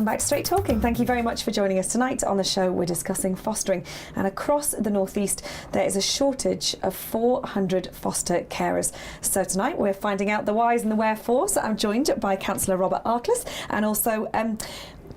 Welcome back to Straight Talking. Thank you very much for joining us tonight. On the show we're discussing fostering, and across the North East there is a shortage of 400 foster carers. So tonight we're finding out the whys and the wherefores. I'm joined by Councillor Robert Auckless and also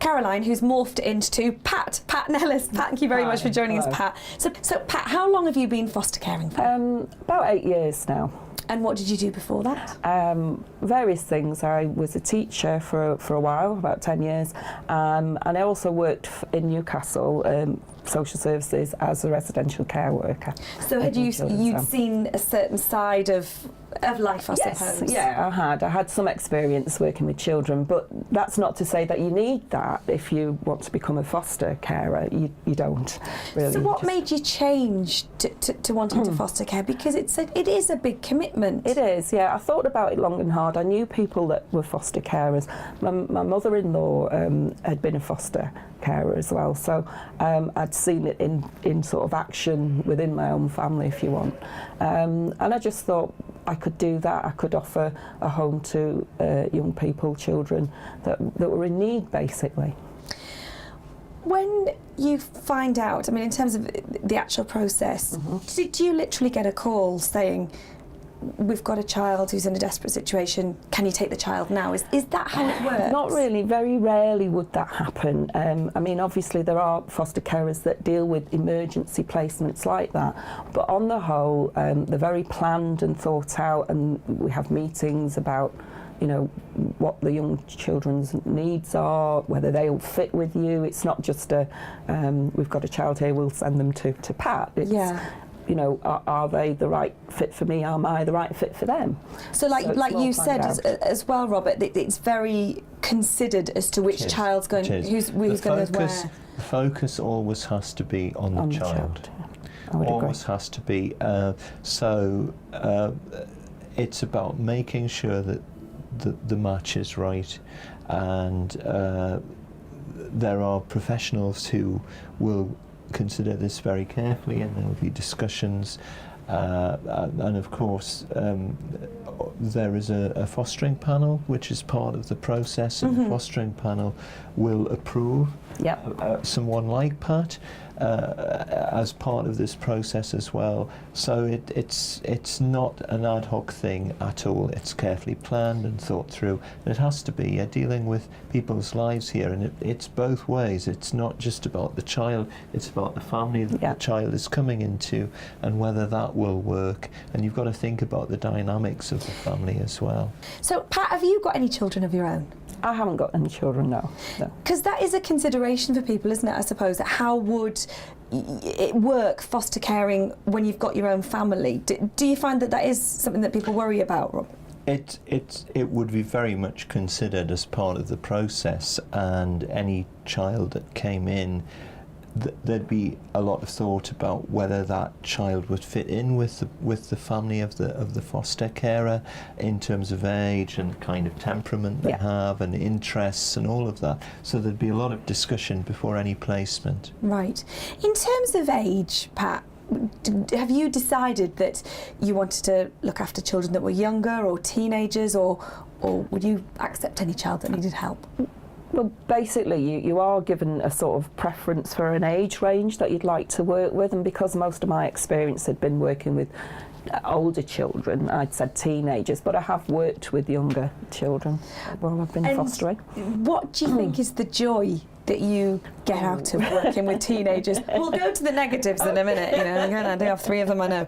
Caroline, who's morphed into Pat Nellis. Pat, thank you very much for joining us, Pat. So Pat, how long have you been foster caring for? About 8 years now. And what did you do before that? Various things. I was a teacher for a while, about 10 years, and I also worked in Newcastle, social services, as a residential care worker. So had you'd seen a certain side of life, I suppose? Yeah, I had some experience working with children, but that's not to say that you need that if you want to become a foster carer. You don't, really. So what made you change to wanting to foster care? Because it is a big commitment. It is, yeah. I thought about it long and hard. I knew people that were foster carers. My mother-in-law had been a foster carer as well, so I'd seen it in sort of action within my own family, if you want. And I just thought I could do that. I could offer a home to young people, children that were in need, basically. When you find out, I mean, in terms of the actual process, do you literally get a call saying, we've got a child who's in a desperate situation, can you take the child now? Is that how it works? Not really. Very rarely would that happen. I mean, obviously there are foster carers that deal with emergency placements like that, but on the whole, they're very planned and thought out, and we have meetings about, you know, what the young children's needs are, whether they'll fit with you. It's not just we've got a child here, we'll send them to Pat. It's, you know, are they the right fit for me? Am I the right fit for them? So like you said as well, Robert, it's very considered as to which child's going, who's going to where. The focus always has to be on the child. I would always agree. has to be. It's about making sure that the match is right, and there are professionals who will consider this very carefully, and there will be discussions, and of course there is a fostering panel which is part of the process, and the fostering panel will approve someone like Pat as part of this process as well. So it's not an ad hoc thing at all. It's carefully planned and thought through. And it has to be. You're dealing with people's lives here, and it's both ways. It's not just about the child, it's about the family that the child is coming into and whether that will work. And you've got to think about the dynamics of the family as well. So Pat, have you got any children of your own? I haven't got any children, no. Because that is a consideration for people, isn't it, I suppose? How would it work, foster caring, when you've got your own family? Do you find that is something that people worry about, Rob? It would be very much considered as part of the process, and any child that came in, there'd be a lot of thought about whether that child would fit in with the family of the foster carer in terms of age and kind of temperament they have and interests and all of that. So there'd be a lot of discussion before any placement. Right. In terms of age, Pat, have you decided that you wanted to look after children that were younger or teenagers, or would you accept any child that needed help? Well, basically, you are given a sort of preference for an age range that you'd like to work with, and because most of my experience had been working with older children, I'd said teenagers, but I have worked with younger children while I've been fostering. What do you think is the joy that you get out of working with teenagers? We'll go to the negatives in a minute, you know, I do have 3 of them, I know.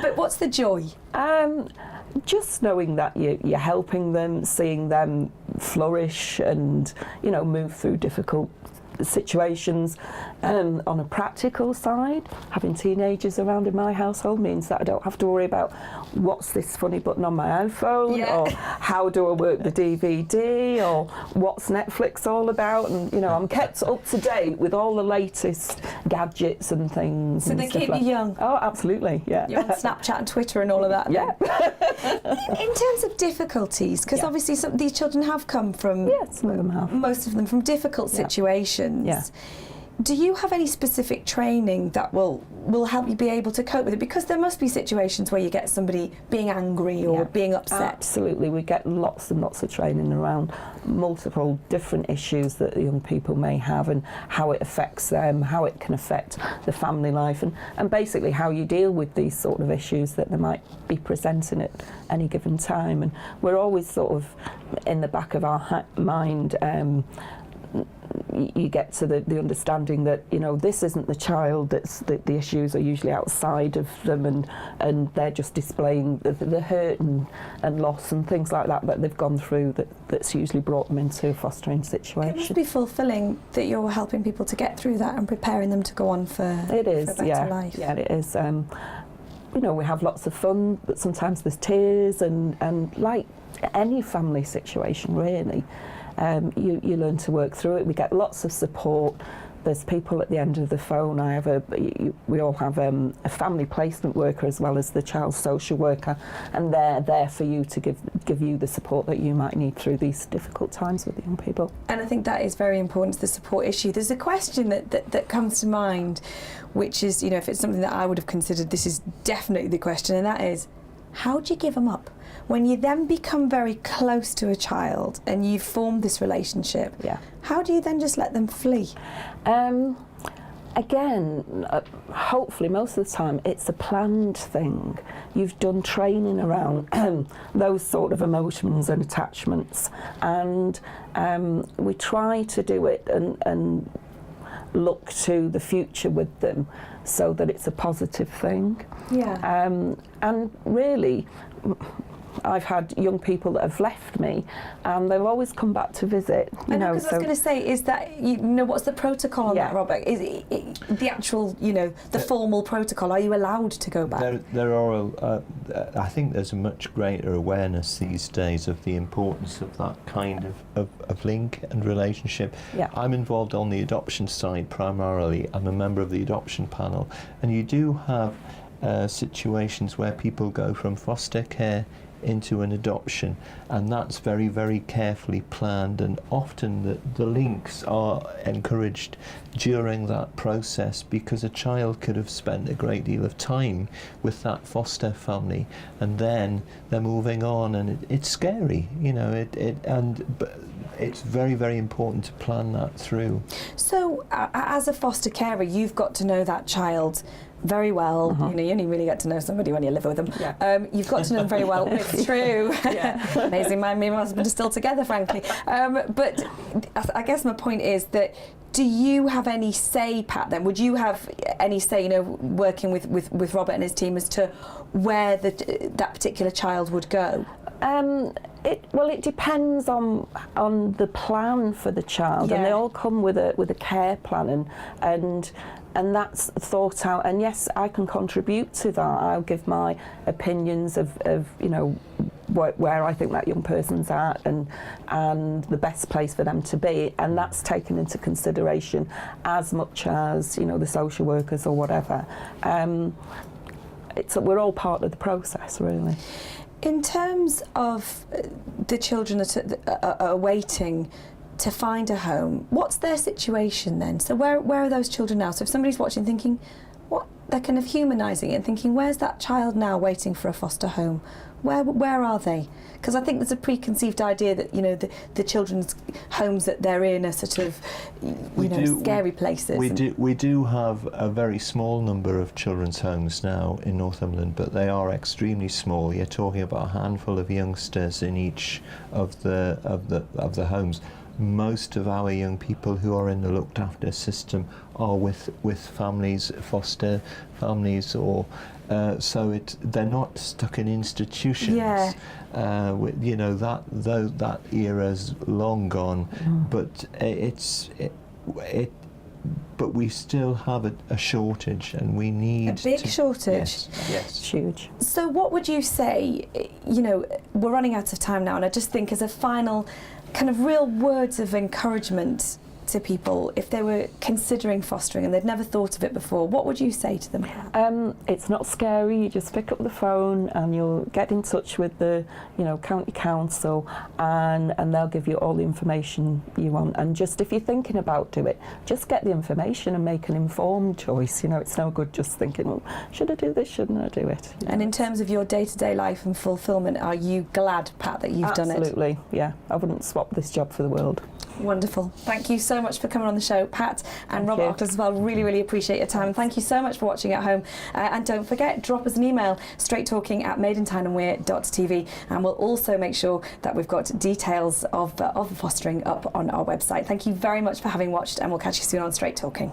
But what's the joy? Just knowing that you're helping them, seeing them flourish and, you know, move through difficult situations. On a practical side, having teenagers around in my household means that I don't have to worry about what's this funny button on my iPhone, or how do I work the DVD, or what's Netflix all about, and, you know, I'm kept up to date with all the latest gadgets and things. So they keep you young? Oh, absolutely, yeah. You're on Snapchat and Twitter and all of that? Yeah. In terms of difficulties, because obviously these children have come from, some of them have. Most of them from difficult situations. Yeah. Do you have any specific training that will help you be able to cope with it? Because there must be situations where you get somebody being angry or being upset. Absolutely, we get lots and lots of training around multiple different issues that the young people may have and how it affects them, how it can affect the family life, and basically how you deal with these sort of issues that they might be presenting at any given time. And we're always sort of in the back of our mind. You get to the understanding that, you know, this isn't the child, that's the issues are usually outside of them, and they're just displaying the hurt and loss and things like that they've gone through that's usually brought them into a fostering situation. It must be fulfilling that you're helping people to get through that and preparing them to go on for a better life. Yeah, it is. You know, we have lots of fun, but sometimes there's tears, and like any family situation really, you learn to work through it. We get lots of support. There's people at the end of the phone. We all have a family placement worker as well as the child social worker, and they're there for you to give you the support that you might need through these difficult times with the young people. And I think that is very important, the support issue. There's a question that comes to mind, which is, you know, if it's something that I would have considered, this is definitely the question, and that is, how do you give them up? When you then become very close to a child and you've formed this relationship, how do you then just let them flee? Again, hopefully most of the time it's a planned thing. You've done training around those sort of emotions and attachments, and we try to do it and look to the future with them so that it's a positive thing. And really, I've had young people that have left me, and they've always come back to visit. I know, because I was going to say, is that, you know, what's the protocol on that, Robert? Is it the actual, you know, the formal protocol? Are you allowed to go back? There are. I think there's a much greater awareness these days of the importance of that kind of link and relationship. I'm involved on the adoption side primarily. I'm a member of the adoption panel, and you do have situations where people go from foster care into an adoption, and that's very, very carefully planned, and often the links are encouraged during that process, because a child could have spent a great deal of time with that foster family and then they're moving on, and it's scary, you know, but it's very, very important to plan that through. So as a foster carer, you've got to know that child very well. You know, you only really get to know somebody when you live with them. You've got to know them very well. It's true. Amazing. Me and my husband are still together, frankly. But I guess my point is that, do you have any say, Pat, then? Would you have any say, you know, working with Robert and his team as to where that particular child would go? It depends on the plan for the child, and they all come with a care plan, and that's thought out. And yes, I can contribute to that. I'll give my opinions of you know, where I think that young person's at, and the best place for them to be, and that's taken into consideration as much as, you know, the social workers or whatever. We're all part of the process, really. In terms of the children that are waiting to find a home, what's their situation then? So where are those children now? So if somebody's watching thinking, what, they're kind of humanising it and thinking, where's that child now waiting for a foster home? Where are they? Because I think there's a preconceived idea that, you know, the children's homes that they're in are sort of, scary places. We do have a very small number of children's homes now in Northumberland, but they are extremely small. You're talking about a handful of youngsters in each of the homes. Most of our young people who are in the looked after system are with families, foster families, or so they're not stuck in institutions. You know, that era's long gone, but but we still have a shortage, and we need a big shortage. Yes, huge. So what would you say? You know, we're running out of time now, and I just think as a final kind of real words of encouragement to people if they were considering fostering and they'd never thought of it before? What would you say to them? It's not scary. You just pick up the phone and you'll get in touch with the, county council, and they'll give you all the information you want. And just if you're thinking about doing it, just get the information and make an informed choice. It's no good just thinking, well, should I do this? Shouldn't I do it? And in terms of your day-to-day life and fulfilment, are you glad, Pat, that you've done it? Absolutely, yeah. I wouldn't swap this job for the world. Wonderful. Thank you so much for coming on the show, Pat, and Rob Auckless as well. Really, really appreciate your time. And thank you so much for watching at home. And don't forget, drop us an email, straighttalking@maidentownandweir.tv, and we'll also make sure that we've got details of the fostering up on our website. Thank you very much for having watched, and we'll catch you soon on Straight Talking.